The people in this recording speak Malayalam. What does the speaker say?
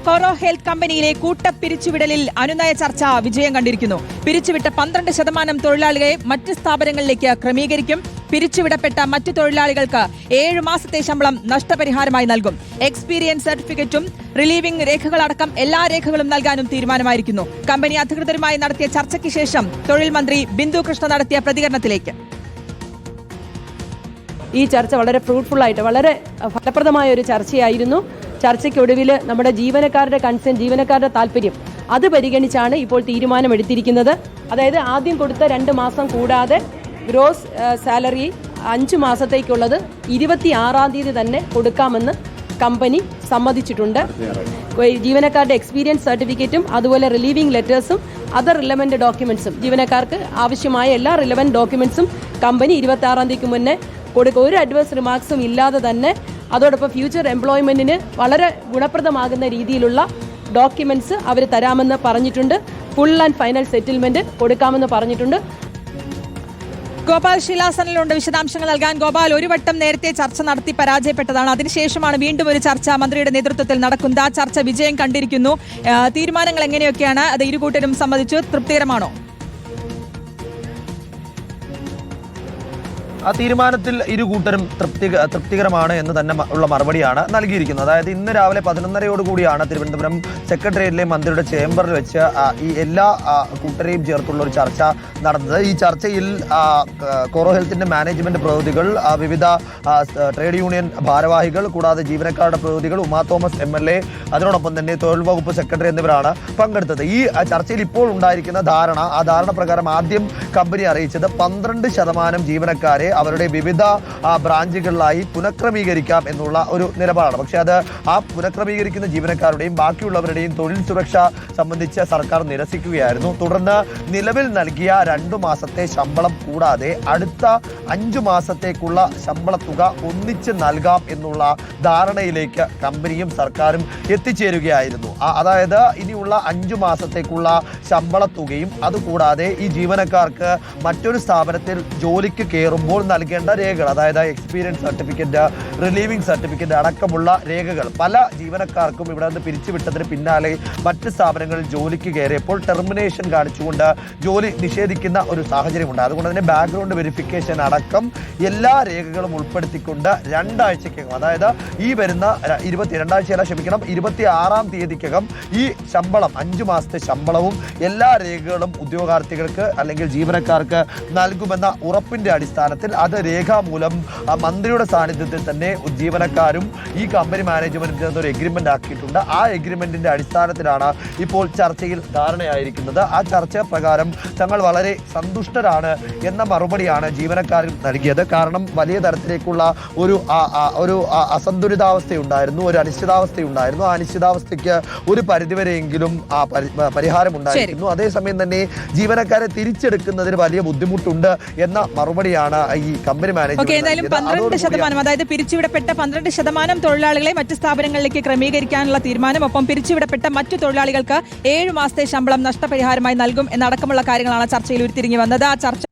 കോറോ ഹെൽത്ത് കമ്പനിയിലെ കൂട്ടപ്പിരിച്ചുവിടലിൽ അനുനയ ചർച്ച വിജയം കണ്ടിരിക്കുന്നു. പിരിച്ചുവിട്ട 12% തൊഴിലാളികളെ മറ്റ് സ്ഥാപനങ്ങളിലേക്ക് ക്രമീകരിക്കും. പിരിച്ചുവിടപ്പെട്ട മറ്റു തൊഴിലാളികൾക്ക് 7 മാസത്തെ ശമ്പളം നഷ്ടപരിഹാരമായി നൽകും. എക്സ്പീരിയൻസ് സർട്ടിഫിക്കറ്റും റിലീവിംഗ് രേഖകളടക്കം എല്ലാ രേഖകളും നൽകാനും തീരുമാനമായിരിക്കുന്നു. കമ്പനി അധികൃതരുമായി നടത്തിയ ചർച്ചയ്ക്ക് ശേഷം തൊഴിൽ മന്ത്രി ബിന്ദു കൃഷ്ണ നടത്തിയ പ്രതികരണത്തിലേക്ക്. ഈ ചർച്ച വളരെ ഫ്രൂട്ട്ഫുൾ ആയിട്ട് വളരെ ഫലപ്രദമായ ഒരു ചർച്ചയായിരുന്നു. ചർച്ചയ്ക്കൊടുവിൽ നമ്മുടെ ജീവനക്കാരുടെ കൺസേൺ, ജീവനക്കാരുടെ താല്പര്യം അത് പരിഗണിച്ചാണ് ഇപ്പോൾ തീരുമാനമെടുത്തിരിക്കുന്നത്. അതായത് ആദ്യം കൊടുത്ത 2 മാസം കൂടാതെ ഗ്രോസ് സാലറി 5 മാസത്തേക്കുള്ളത് 26-ാം തീയതി തന്നെ കൊടുക്കാമെന്ന് കമ്പനി സമ്മതിച്ചിട്ടുണ്ട്. ജീവനക്കാരുടെ എക്സ്പീരിയൻസ് സർട്ടിഫിക്കറ്റും അതുപോലെ റിലീവിംഗ് ലെറ്റേഴ്സും അതർ റിലവന്റ് ഡോക്യുമെന്റ്സും ജീവനക്കാർക്ക് ആവശ്യമായ എല്ലാ റിലവന്റ് ഡോക്യുമെന്റ്സും കമ്പനി 26-ാം തീയതിക്ക് മുന്നേ കൊടുക്കുക. ഒരു അഡ്വേഴ്സ് റിമാർക്സും ഇല്ലാതെ തന്നെ അതോടൊപ്പം ഫ്യൂച്ചർ എംപ്ലോയ്മെന്റിന് വളരെ ഗുണപ്രദമാകുന്ന രീതിയിലുള്ള ഡോക്യുമെന്റ്സ് അവർ തരാമെന്ന് പറഞ്ഞിട്ടുണ്ട്. ഫുൾ ആൻഡ് ഫൈനൽ സെറ്റിൽമെന്റ് കൊടുക്കാമെന്ന് പറഞ്ഞിട്ടുണ്ട്. ഗോപാൽ ശിലാസനിലുണ്ട് വിശദാംശങ്ങൾ നൽകാൻ. ഗോപാൽ, ഒരു വട്ടം നേരത്തെ ചർച്ച നടത്തി പരാജയപ്പെട്ടതാണ്. അതിനുശേഷമാണ് വീണ്ടും ഒരു ചർച്ച മന്ത്രിയുടെ നേതൃത്വത്തിൽ നടക്കുന്നത്. ആ ചർച്ച വിജയം കണ്ടിരിക്കുന്നു. തീരുമാനങ്ങൾ എങ്ങനെയൊക്കെയാണ്? അത് ഇരുകൂട്ടരും സമ്മതിച്ചു. തൃപ്തികരമാണോ? ആ തീരുമാനത്തിൽ ഇരുകൂട്ടരും തൃപ്തികരമാണ് എന്ന് തന്നെ ഉള്ള മറുപടിയാണ് നൽകിയിരിക്കുന്നത്. അതായത് ഇന്ന് രാവിലെ 11:30 തിരുവനന്തപുരം സെക്രട്ടേറിയറ്റിലെ മന്ത്രിയുടെ ചേംബറിൽ വെച്ച് ഈ എല്ലാ കൂട്ടരെയും ചേർത്തുള്ള ഒരു ചർച്ച നടന്നത്. ഈ ചർച്ചയിൽ കോറോ ഹെൽത്തിന്റെ മാനേജ്മെന്റ് പ്രതിനിധികൾ, വിവിധ ട്രേഡ് യൂണിയൻ ഭാരവാഹികൾ, കൂടാതെ ജീവനക്കാരുടെ പ്രതിനിധികൾ, ഉമാ തോമസ് MLA, അതിനോടൊപ്പം തന്നെ തൊഴിൽ വകുപ്പ് സെക്രട്ടറി എന്നിവരാണ് പങ്കെടുത്തത്. ഈ ചർച്ചയിൽ ഇപ്പോൾ ഉണ്ടായിരിക്കുന്ന ആ ധാരണ പ്രകാരം ആദ്യം കമ്പനി അറിയിച്ചത് 12% ജീവനക്കാരെ അവരുടെ വിവിധ ബ്രാഞ്ചുകളിലായി പുനഃക്രമീകരിക്കാം എന്നുള്ള ഒരു നിലപാടാണ്. പക്ഷെ അത് ആ പുനഃക്രമീകരിക്കുന്ന ജീവനക്കാരുടെയും ബാക്കിയുള്ളവരുടെയും തൊഴിൽ സുരക്ഷ സംബന്ധിച്ച് സർക്കാർ നിരസിക്കുകയായിരുന്നു. തുടർന്ന് നിലവിൽ നൽകിയ 2 മാസത്തെ ശമ്പളം കൂടാതെ അടുത്ത 5 മാസത്തേക്കുള്ള ശമ്പള തുക ഒന്നിച്ച് നൽകാം എന്നുള്ള ധാരണയിലേക്ക് കമ്പനിയും സർക്കാരും എത്തിച്ചേരുകയായിരുന്നു. അതായത് ഇനിയുള്ള 5 മാസത്തേക്കുള്ള ശമ്പള തുകയും അതുകൂടാതെ ഈ ജീവനക്കാർക്ക് മറ്റൊരു സ്ഥാപനത്തിൽ ജോലിക്ക് കയറുമ്പോൾ നൽകേണ്ട രേഖകൾ, അതായത് എക്സ്പീരിയൻസ് സർട്ടിഫിക്കറ്റ്, റിലീവിംഗ് സർട്ടിഫിക്കറ്റ് അടക്കമുള്ള രേഖകൾ പല ജീവനക്കാർക്കും ഇവിടെ നിന്ന് പിരിച്ചുവിട്ടതിന് പിന്നാലെ മറ്റ് സ്ഥാപനങ്ങളിൽ ജോലിക്ക് കയറിയപ്പോൾ ടെർമിനേഷൻ കാണിച്ചുകൊണ്ട് ജോലി നിഷേധിക്കുന്ന ഒരു സാഹചര്യമുണ്ട്. അതുകൊണ്ട് തന്നെ ബാക്ക്ഗ്രൗണ്ട് വെരിഫിക്കേഷൻ അടക്കം എല്ലാ രേഖകളും ഉൾപ്പെടുത്തിക്കൊണ്ട് 2 ആഴ്ചക്കകം, അതായത് ഈ വരുന്ന 26-ാം തീയതിക്കകം ഈ ശമ്പളം 5 മാസത്തെ ശമ്പളവും എല്ലാ രേഖകളും ഉദ്യോഗാർത്ഥികൾക്ക് അല്ലെങ്കിൽ ജീവനക്കാർക്ക് നൽകുമെന്ന ഉറപ്പിന്റെ അടിസ്ഥാനത്തിൽ അത് രേഖാമൂലം മന്ത്രിയുടെ സാന്നിധ്യത്തിൽ തന്നെ ജീവനക്കാരും ഈ കമ്പനി മാനേജ്മെന്റിൽ ഒരു എഗ്രിമെന്റ് ആക്കിയിട്ടുണ്ട്. ആ എഗ്രിമെന്റിന്റെ അടിസ്ഥാനത്തിലാണ് ഇപ്പോൾ ചർച്ചയിൽ ധാരണയായിരിക്കുന്നത്. ആ ചർച്ച പ്രകാരം തങ്ങൾ വളരെ സന്തുഷ്ടരാണ് എന്ന മറുപടിയാണ് ജീവനക്കാരും നൽകിയത്. കാരണം വലിയ തരത്തിലേക്കുള്ള ഒരു അസന്തുലിതാവസ്ഥയുണ്ടായിരുന്നു, ഒരു അനിശ്ചിതാവസ്ഥയുണ്ടായിരുന്നു. ആ അനിശ്ചിതാവസ്ഥയ്ക്ക് ഒരു പരിധിവരെയെങ്കിലും പരിഹാരം ഉണ്ടായിരുന്നു. അതേസമയം തന്നെ ജീവനക്കാരെ തിരിച്ചെടുക്കുന്നതിന് വലിയ ബുദ്ധിമുട്ടുണ്ട് എന്ന മറുപടിയാണ് ഈ കമ്പനി മാനേജ്മെന്റ്. എന്തായാലും 12%, അതായത് പിരിച്ചുവിടപ്പെട്ട 12% തൊഴിലാളികളെ മറ്റ് സ്ഥാപനങ്ങളിലേക്ക് ക്രമീകരിക്കാനുള്ള തീരുമാനം, ഒപ്പം പിരിച്ചുവിടപ്പെട്ട മറ്റു തൊഴിലാളികൾക്ക് 7 മാസത്തെ ശമ്പളം നഷ്ടപരിഹാരമായി നൽകും എന്നടക്കമുള്ള കാര്യങ്ങളാണ് ചർച്ചയിൽ ഉരുത്തിരിഞ്ഞു വന്നത്. ആ ചർച്ച